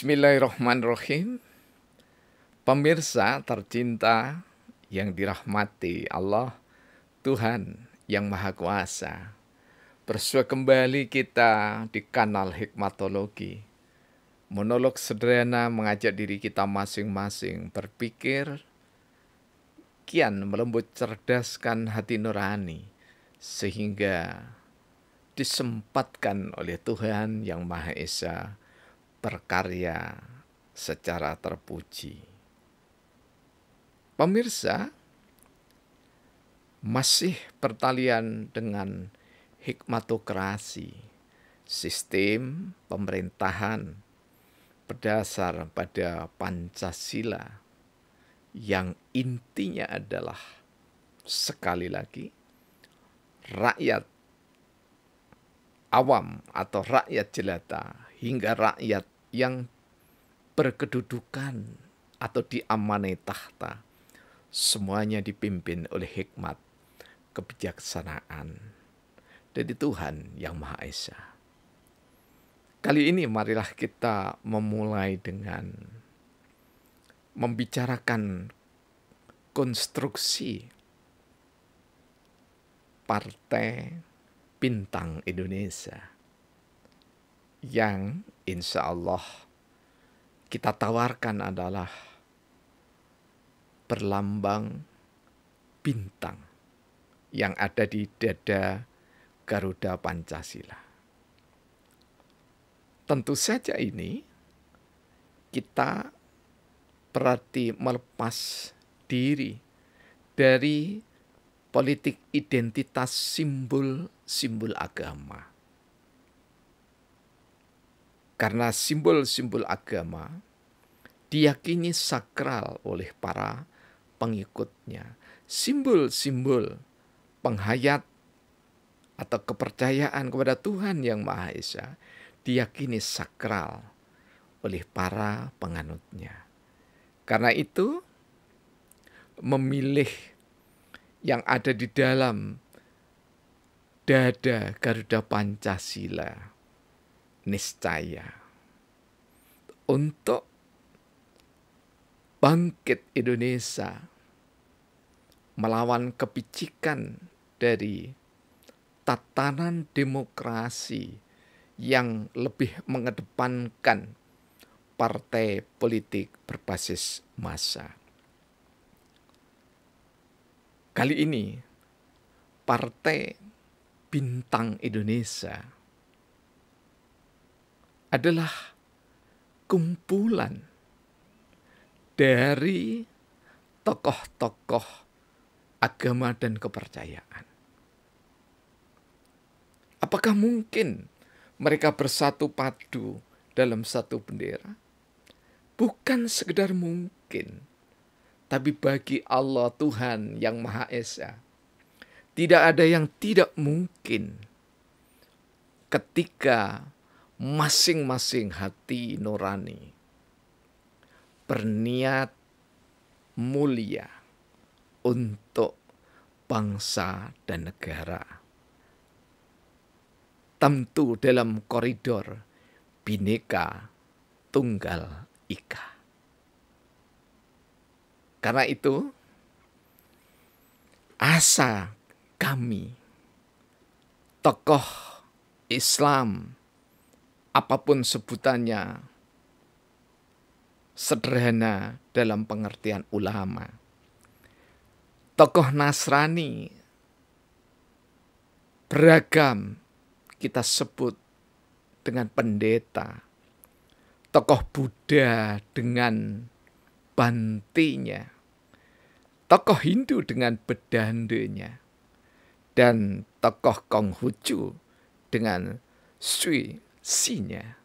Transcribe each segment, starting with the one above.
Bismillahirrahmanirrahim. Pemirsa tercinta yang dirahmati Allah, Tuhan yang Maha Kuasa. Bersua kembali kita di kanal Hikmatologi. Monolog sederhana mengajak diri kita masing-masing berpikir, kian melembut cerdaskan hati nurani, sehingga disempatkan oleh Tuhan yang Maha Esa berkarya secara terpuji. Pemirsa, masih pertalian dengan hikmatokrasi, sistem pemerintahan berdasar pada Pancasila yang intinya adalah, sekali lagi, rakyat awam atau rakyat jelata hingga rakyat yang berkedudukan atau diamanai tahta, semuanya dipimpin oleh hikmat, kebijaksanaan dari Tuhan yang Maha Esa. Kali ini marilah kita memulai dengan membicarakan konstruksi Partai Bintang Indonesia yang insya Allah kita tawarkan adalah berlambang bintang yang ada di dada Garuda Pancasila. Tentu saja ini kita berarti melepas diri dari politik identitas simbol-simbol agama. Karena simbol-simbol agama diyakini sakral oleh para pengikutnya. Simbol-simbol penghayat atau kepercayaan kepada Tuhan yang Maha Esa diyakini sakral oleh para penganutnya. Karena itu, memilih yang ada di dalam dada Garuda Pancasila niscaya untuk bangkit Indonesia melawan kepicikan dari tatanan demokrasi yang lebih mengedepankan partai politik berbasis massa. Kali ini Partai Bintang Indonesia adalah kumpulan dari tokoh-tokoh agama dan kepercayaan. Apakah mungkin mereka bersatu padu dalam satu bendera? Bukan sekedar mungkin, tapi bagi Allah Tuhan yang Maha Esa, tidak ada yang tidak mungkin ketika masing-masing hati nurani berniat mulia untuk bangsa dan negara. Tentu dalam koridor Bhinneka Tunggal Ika. Karena itu, asa kami, tokoh Islam, apapun sebutannya, sederhana dalam pengertian ulama, tokoh Nasrani, beragam kita sebut dengan pendeta, tokoh Buddha dengan bantinya, tokoh Hindu dengan bedandenya, dan tokoh Konghucu dengan suisinya,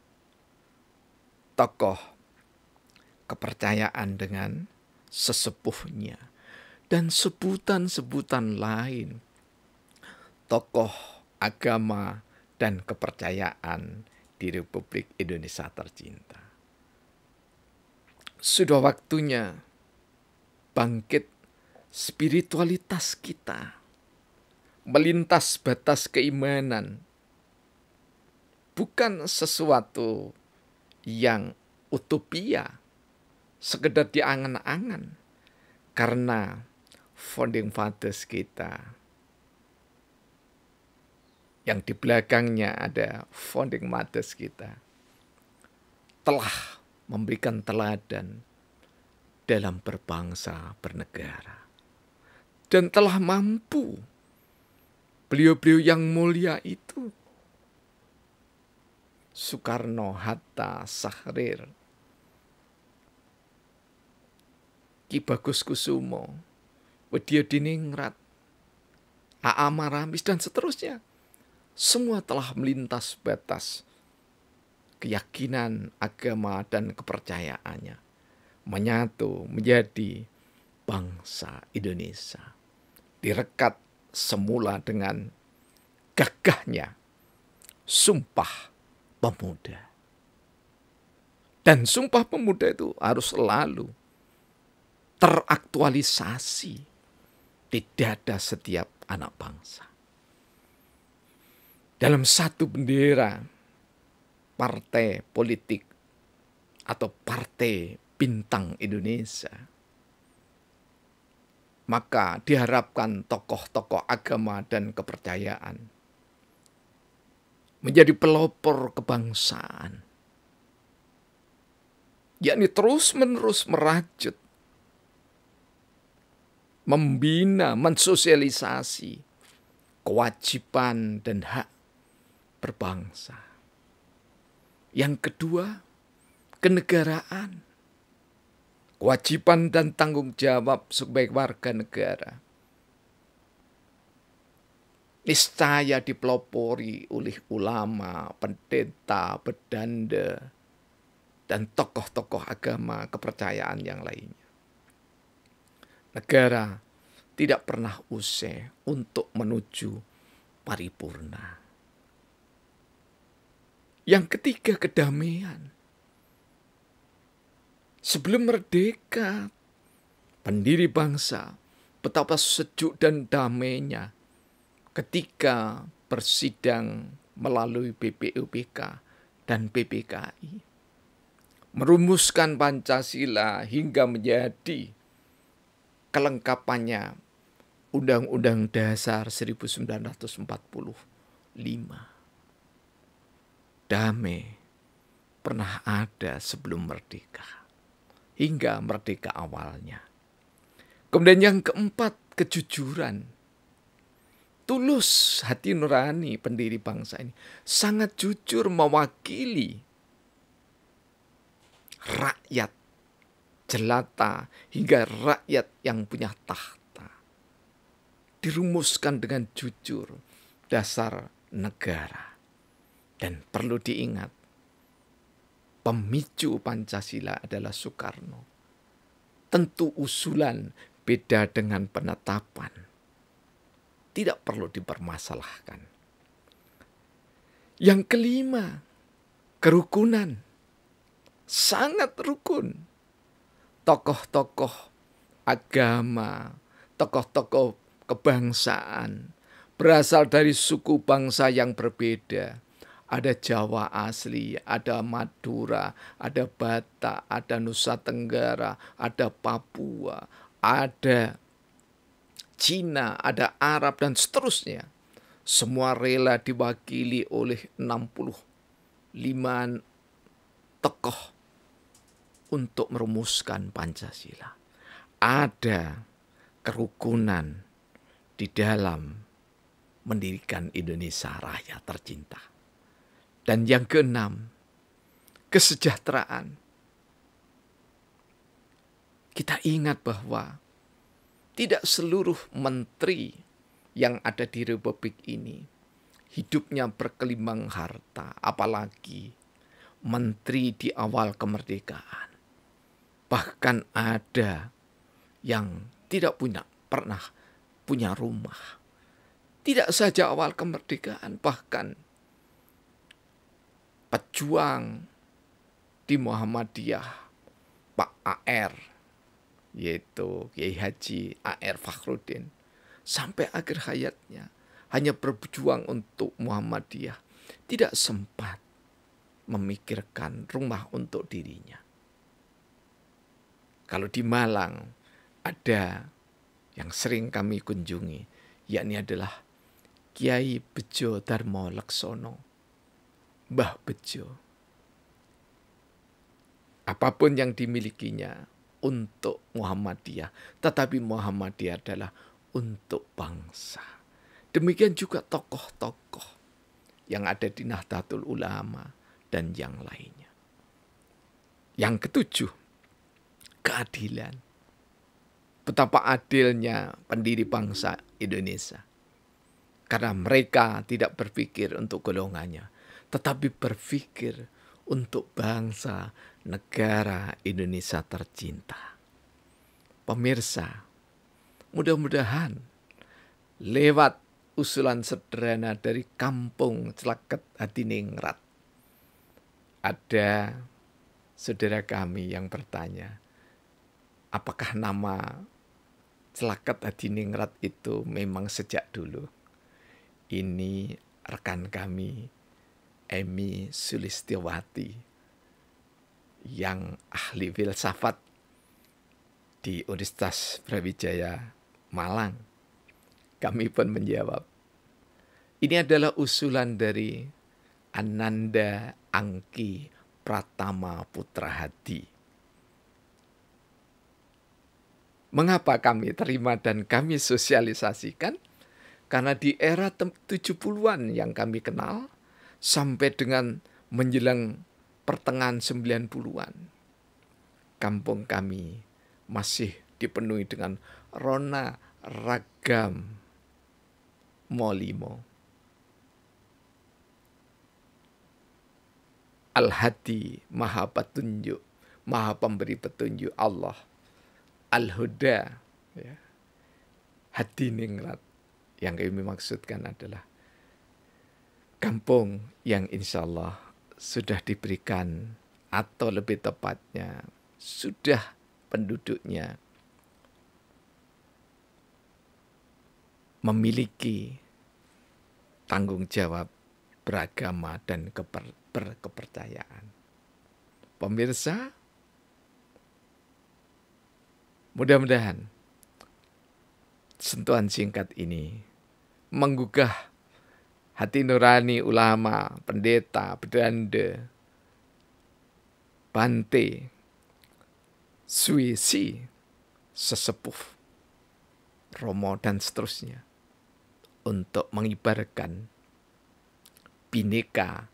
tokoh kepercayaan dengan sesepuhnya, dan sebutan-sebutan lain, tokoh agama dan kepercayaan di Republik Indonesia tercinta. Sudah waktunya bangkit spiritualitas kita, melintas batas keimanan, bukan sesuatu yang utopia, sekedar di angan-angan, karena founding fathers kita yang di belakangnya ada founding mothers kita telah memberikan teladan dalam berbangsa bernegara dan telah mampu beliau-beliau yang mulia itu, Soekarno, Hatta, Syahrir, Ki Bagus Kusumo, Widyadiningrat, A.A. Maramis, dan seterusnya. Semua telah melintas batas keyakinan, agama, dan kepercayaannya, menyatu menjadi bangsa Indonesia. Direkat semula dengan gagahnya Sumpah Pemuda. Dan Sumpah Pemuda itu harus selalu teraktualisasi di dada setiap anak bangsa. Dalam satu bendera partai politik atau partai bintang Indonesia, maka diharapkan tokoh-tokoh agama dan kepercayaan menjadi pelopor kebangsaan, yakni terus-menerus merajut, membina, mensosialisasi kewajiban dan hak berbangsa. Yang kedua, kenegaraan, kewajiban dan tanggung jawab sebagai warga negara. Niscaya dipelopori oleh ulama, pendeta, bedanda, dan tokoh-tokoh agama kepercayaan yang lainnya. Negara tidak pernah usai untuk menuju paripurna. Yang ketiga, kedamaian. Sebelum merdeka, pendiri bangsa betapa sejuk dan damainya ketika bersidang melalui BPUPK dan PPKI. Merumuskan Pancasila hingga menjadi kelengkapannya Undang-Undang Dasar 1945. Damai pernah ada sebelum merdeka, hingga merdeka awalnya. Kemudian yang keempat, kejujuran. Tulus hati nurani pendiri bangsa ini, sangat jujur mewakili rakyat jelata hingga rakyat yang punya tahta. Dirumuskan dengan jujur dasar negara. Dan perlu diingat, pemicu Pancasila adalah Soekarno. Tentu usulan beda dengan penetapan. Tidak perlu dipermasalahkan. Yang kelima, kerukunan. Sangat rukun. Tokoh-tokoh agama, tokoh-tokoh kebangsaan berasal dari suku bangsa yang berbeda. Ada Jawa asli, ada Madura, ada Batak, ada Nusa Tenggara, ada Papua, ada Cina, ada Arab, dan seterusnya. Semua rela diwakili oleh 65 tokoh untuk merumuskan Pancasila. Ada kerukunan di dalam mendirikan Indonesia Raya tercinta. Dan yang keenam, kesejahteraan. Kita ingat bahwa tidak seluruh menteri yang ada di Republik ini hidupnya berkelimang harta, apalagi menteri di awal kemerdekaan. Bahkan ada yang tidak pernah punya rumah. Tidak saja awal kemerdekaan, bahkan pejuang di Muhammadiyah, Pak A.R., yaitu Kiai Haji A.R. Fakhruddin, sampai akhir hayatnya hanya berjuang untuk Muhammadiyah, tidak sempat memikirkan rumah untuk dirinya. Kalau di Malang ada yang sering kami kunjungi, yakni adalah Kiai Bejo Darmo Laksono, Mbah Bejo. Apapun yang dimilikinya untuk Muhammadiyah, tetapi Muhammadiyah adalah untuk bangsa. Demikian juga tokoh-tokoh yang ada di Nahdlatul Ulama dan yang lainnya. Yang ketujuh, keadilan. Betapa adilnya pendiri bangsa Indonesia. Karena mereka tidak berpikir untuk golongannya, tetapi berpikir untuk bangsa negara Indonesia tercinta. Pemirsa, mudah-mudahan lewat usulan sederhana dari Kampung Celaket Hadiningrat, ada saudara kami yang bertanya, apakah nama Celaket Hadiningrat itu memang sejak dulu? Ini rekan kami, Emi Sulistiowati, yang ahli filsafat di Universitas Brawijaya Malang. Kami pun menjawab, ini adalah usulan dari Ananda Angki Pratama Putra Hadi. Mengapa kami terima dan kami sosialisasikan? Karena di era 70-an yang kami kenal, sampai dengan menjelang pertengahan 90-an, kampung kami masih dipenuhi dengan rona ragam molimo. Al-Hadi, maha petunjuk, maha pemberi petunjuk Allah. Al-Huda, ya. Hadiningrat, yang kami maksudkan adalah kampung yang insya Allah sudah diberikan, atau lebih tepatnya sudah penduduknya memiliki tanggung jawab beragama dan berkepercayaan. Pemirsa, mudah-mudahan sentuhan singkat ini menggugah hati nurani ulama, pendeta, bedanda, bante, suisi, sesepuh, romo, dan seterusnya untuk mengibarkan Bhinneka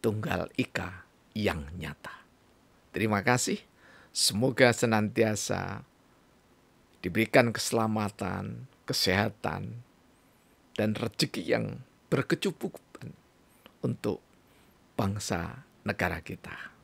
Tunggal Ika yang nyata. Terima kasih. Semoga senantiasa diberikan keselamatan, kesehatan, dan rezeki yang berkecukupan untuk bangsa negara kita.